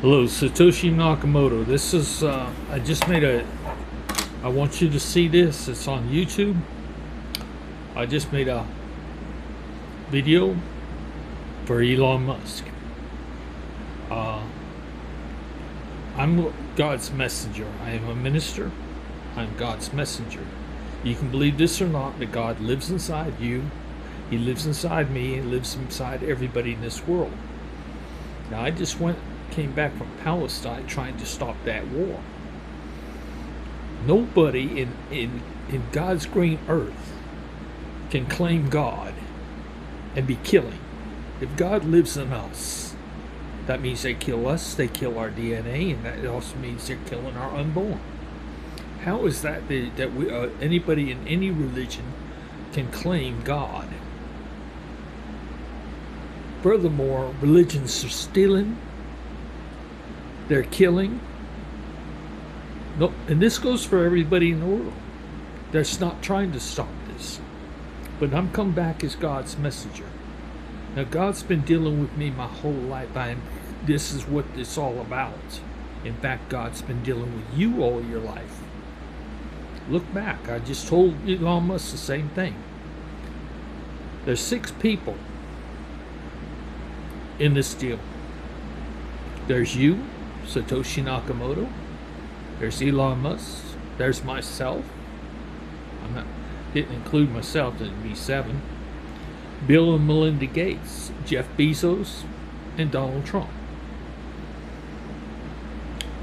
Hello, Satoshi Nakamoto. This is, I just made I want you to see this. It's on YouTube. I just made a video for Elon Musk. Uh, I'm God's messenger. I am a minister. I'm God's messenger. You can believe this or not, that God lives inside you. He lives inside me and lives inside everybody in this world. Now, I just came back from Palestine trying to stop that war. Nobody in God's green earth can claim God and be killing. If God lives in us, that means they kill us, they kill our DNA, and that also means they're killing our unborn. How is that anybody in any religion can claim God? Furthermore, religions are stealing, they're killing. No, and this goes for everybody in the world. They're not trying to stop this. But I'm come back as God's messenger. Now, God's been dealing with me my whole life. This is what it's all about. In fact, God's been dealing with you all your life. Look back. I just told Elon Musk the same thing. There's 6 people in this deal. There's you, Satoshi Nakamoto. There's Elon Musk. There's myself. Didn't include myself, that'd be 7. Bill and Melinda Gates, Jeff Bezos, and Donald Trump.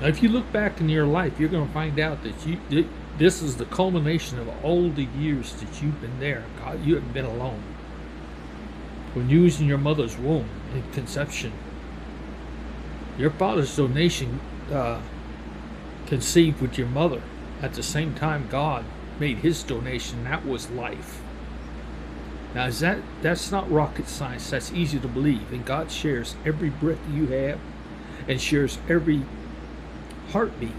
Now, if you look back in your life, you're going to find out that this is the culmination of all the years that you've been there. God, you haven't been alone. When you was in your mother's womb in conception, your father's donation conceived with your mother. At the same time, God made his donation. That was life. Now, that's not rocket science. That's easy to believe. And God shares every breath you have and shares every heartbeat.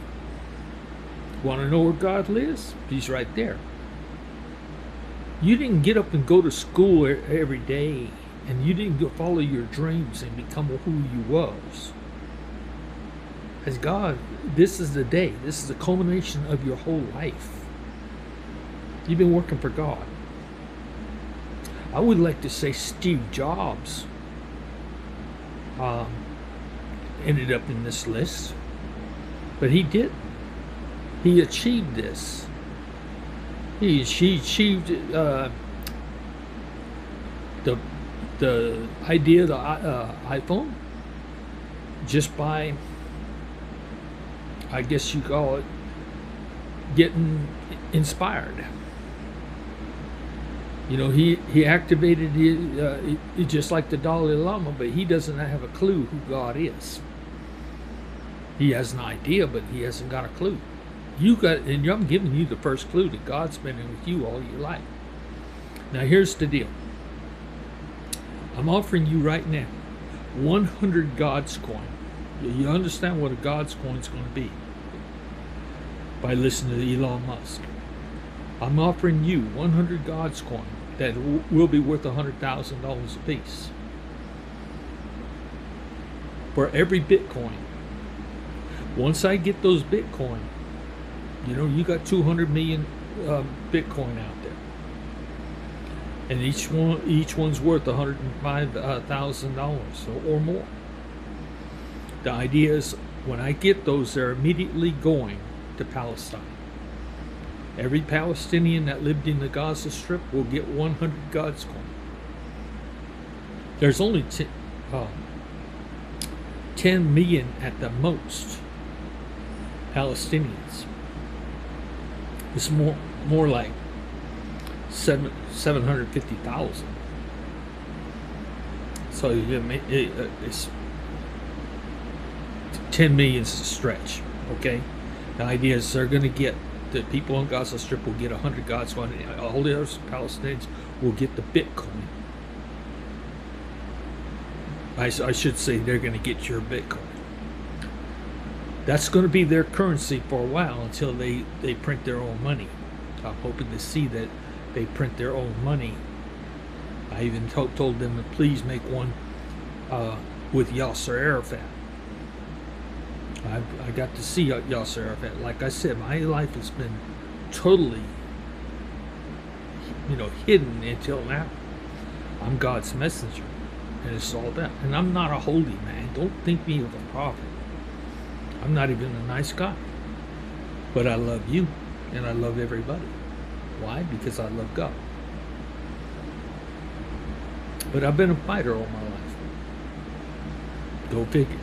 Want to know where God lives? He's right there. You didn't get up and go to school every day, and you didn't go follow your dreams and become who you was. As God, this is the day. This is the culmination of your whole life. You've been working for God. I would like to say Steve Jobs ended up in this list, but he didn't. He achieved this. He achieved the idea of the iPhone just by, I guess you call it, getting inspired. You know, he activated it just like the Dalai Lama, but he doesn't have a clue who God is. He has an idea, but he hasn't got a clue. And I'm giving you the first clue that God's been with you all your life. Now, here's the deal. I'm offering you right now 100 GODScoin. You understand what a GODScoin is going to be by listening to Elon Musk. I'm offering you 100 GODScoin that will be worth $100,000 a piece for every Bitcoin. Once I get those Bitcoin, you know, you got 200 million Bitcoin out there, and each one's worth $105,000 or more. The idea is, when I get those, they're immediately going to Palestine. Every Palestinian that lived in the Gaza Strip will get 100 GODScoin. There's only 10 million at the most Palestinians. It's more like 750,000. So it's 10 million's a stretch. Okay, the idea is they're going to get, the people on Gaza Strip will get 100 GODScoin, and all the other Palestinians will get the Bitcoin. I should say they're going to get your Bitcoin. That's going to be their currency for a while until they print their own money. I'm hoping to see that they print their own money. I even told them to please make one with Yasser Arafat. I got to see Yasser Arafat. Like I said, my life has been totally, hidden until now. I'm God's messenger, and it's all that. And I'm not a holy man. Don't think me of a prophet. I'm not even a nice guy. But I love you, and I love everybody. Why? Because I love God. But I've been a fighter all my life. Go figure.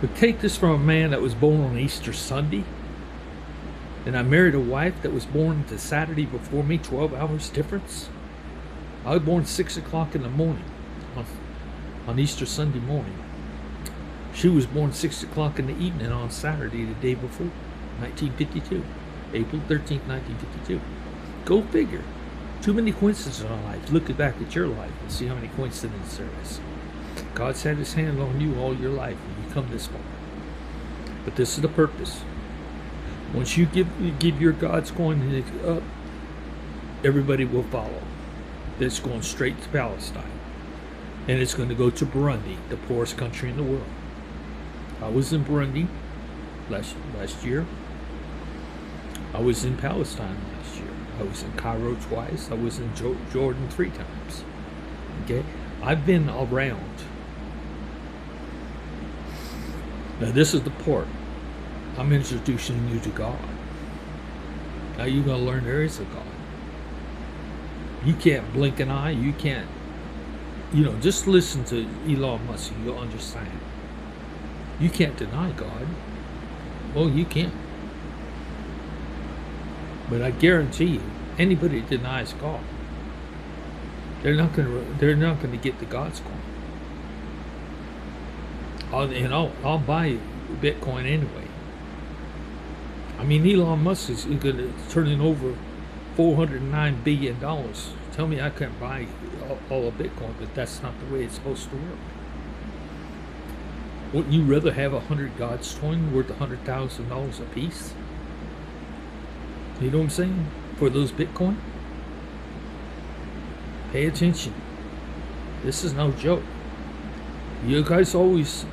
But take this from a man that was born on Easter Sunday, and I married a wife that was born the Saturday before me, 12 hours difference. I was born 6 o'clock in the morning on Easter Sunday morning. She was born 6 o'clock in the evening on Saturday, the day before, 1952, April 13th, 1952. Go figure. Too many coincidences in life. Look back at your life and see how many coincidences there is. God's had his hand on you all your life and you come this far. But this is the purpose. Once you give your GODScoin up, everybody will follow. It's going straight to Palestine. And it's going to go to Burundi, the poorest country in the world. I was in Burundi last year. I was in Palestine last year. I was in Cairo twice. I was in Jordan 3 times. Okay? I've been around. Now this is the part. I'm introducing you to God. Now you're going to learn there is a God. You can't blink an eye. You can't, just listen to Elon Musk. You'll understand. You can't deny God. Well, you can't. But I guarantee you, anybody that denies God, they're not going to get the GODScoin. I'll buy Bitcoin anyway. I mean, Elon Musk is going to turn over $409 billion. Tell me I can't buy all of Bitcoin, but that's not the way it's supposed to work. Wouldn't you rather have 100 GODScoin worth $100,000 a piece? You know what I'm saying? For those Bitcoin? Pay attention. This is no joke. You guys always,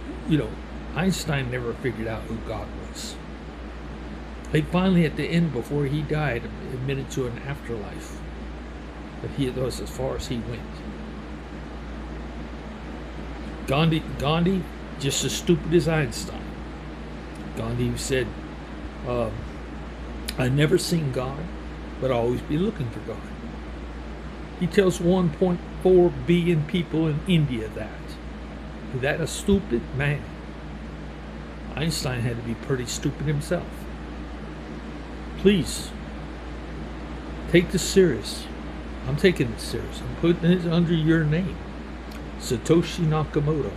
Einstein never figured out who God was. He finally, at the end, before he died, admitted to an afterlife. But that was as far as he went. Gandhi, just as stupid as Einstein. Gandhi said, I've never seen God, but I'll always be looking for God. He tells 1.4 billion people in India that. Is that a stupid man? Einstein had to be pretty stupid himself. Please, take this serious. I'm taking it serious. I'm putting it under your name. Satoshi Nakamoto.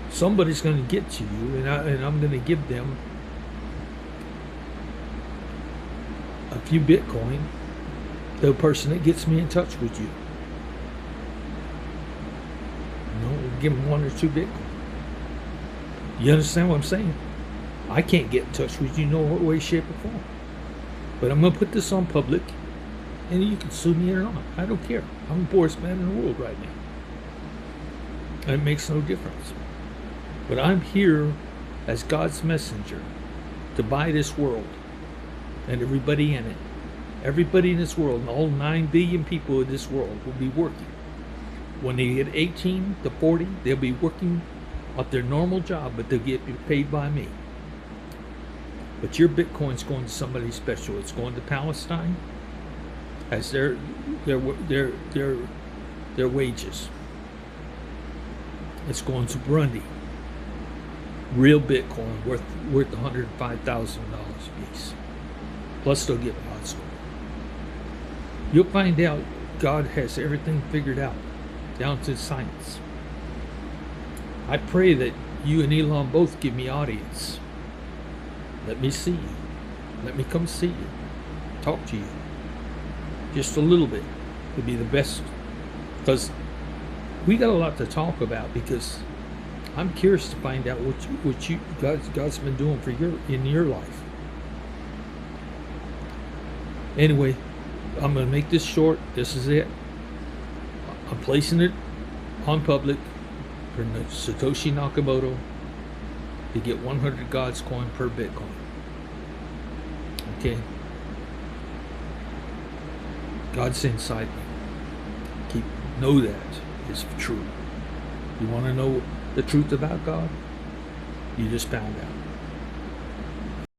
Somebody's going to get to you, and I'm going to give them a few Bitcoin, the person that gets me in touch with you. Give them 1 or 2 Bitcoin. You understand what I'm saying? I can't get in touch with you no way, shape, or form. But I'm going to put this on public, and you can sue me or not. I don't care. I'm the poorest man in the world right now. And it makes no difference. But I'm here as God's messenger to buy this world and everybody in it. Everybody in this world, and all 9 billion people in this world will be working. When they get 18 to 40, they'll be working at their normal job, but they'll get paid by me. But your Bitcoin's going to somebody special. It's going to Palestine as their wages. It's going to Burundi. Real Bitcoin worth $105,000 a piece. Plus they'll get GODScoin. You'll find out God has everything figured out, down to science. I pray that you and Elon both give me audience. Let me see you. Let me come see you. Talk to you. Just a little bit would be the best. Because we got a lot to talk about, because I'm curious to find out what God's been doing in your life. Anyway, I'm going to make this short. This is it. I'm placing it on public for Satoshi Nakamoto to get 100 GODScoin per Bitcoin. Okay? God's inside me. Know that is true. You want to know the truth about God? You just found out.